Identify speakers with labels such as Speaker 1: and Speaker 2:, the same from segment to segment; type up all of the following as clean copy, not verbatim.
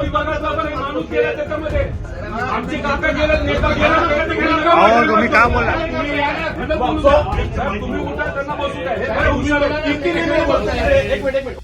Speaker 1: विभागाचा पण एक माणूस गेला त्याच्यामध्ये. आमची काका गेले, नेता गेला.
Speaker 2: तुम्ही काय बोलला?
Speaker 1: तुम्ही उठा, त्यांना बसू द्या. हे काय हुशार एक मिनिट.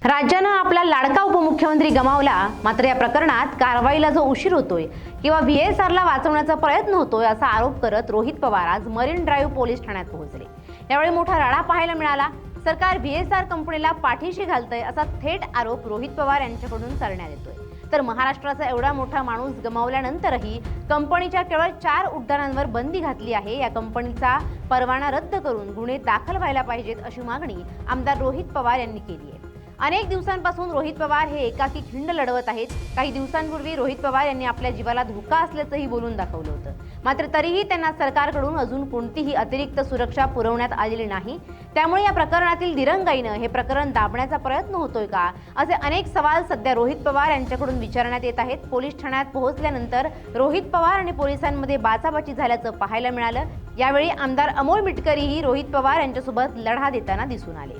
Speaker 3: राज्यानं आपला लाडका उपमुख्यमंत्री गमावला, मात्र या प्रकरणात कारवाईला जो उशीर होतोय किंवा VSRला वाचवण्याचा प्रयत्न होतोय असा आरोप करत रोहित पवार आज मरीन ड्राईव्ह पोलीस ठाण्यात पोहोचले. यावेळी मोठा राडा पाहायला मिळाला. सरकार VSR कंपनीला पाठीशी घालतंय असा थेट आरोप रोहित पवार यांच्याकडून करण्यात येतोय. तर महाराष्ट्राचा एवढा मोठा माणूस गमावल्यानंतरही कंपनीच्या केवळ 4 उड्डाणांवर बंदी घातली आहे. या कंपनीचा परवाना रद्द करून गुन्हे दाखल व्हायला पाहिजेत अशी मागणी आमदार रोहित पवार यांनी केली आहे. अनेक दिवसांपासून रोहित पवार हे एकाकी खिंड लढवत आहेत. काही दिवसांपूर्वी रोहित पवार यांनी आपल्या जीवाला धोका असल्याचंही बोलून दाखवलं होतं. मात्र तरीही त्यांना सरकारकडून अजून कोणतीही अतिरिक्त सुरक्षा पुरवण्यात आलेली नाही. त्यामुळे या प्रकरणातील दिरंगाईनं हे प्रकरण दाबण्याचा प्रयत्न होतोय का, असे अनेक सवाल सध्या रोहित पवार यांच्याकडून विचारण्यात येत आहेत. पोलीस ठाण्यात पोहोचल्यानंतर रोहित पवार आणि पोलिसांमध्ये बाचाबाची झाल्याचं पाहायला मिळालं. यावेळी आमदार अमोल मिटकरीही रोहित पवार यांच्यासोबत लढा देताना दिसून आले.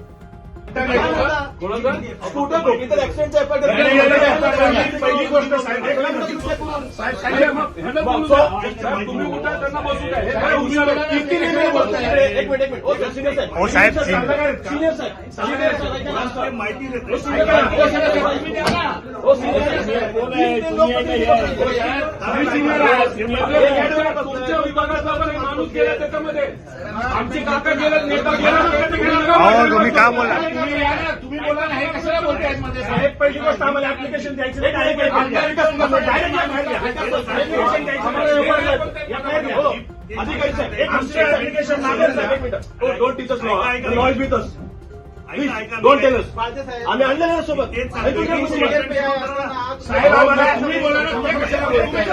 Speaker 1: पहिली गोष्ट तुम्ही उठा, त्यांना बसू द्या. हे काय हुशार एक मिनिट. माहिती तुमच्या विभागाचा पण एक माणूस गेला त्याच्यामध्ये. आमची काका गेले, नेता गेला.
Speaker 2: तुम्ही काय बोलला?
Speaker 1: तुम्ही बोला ना, हे कशाला बोलताय मध्ये साहेब? पहिली गोष्ट आम्हाला ऍप्लिकेशन द्यायचं नाही. Don't teach us law is with us. Don't tell us. आम्ही आणलेलं सोबत साहेब. तुम्ही बोला ना, कशाला बोलताय?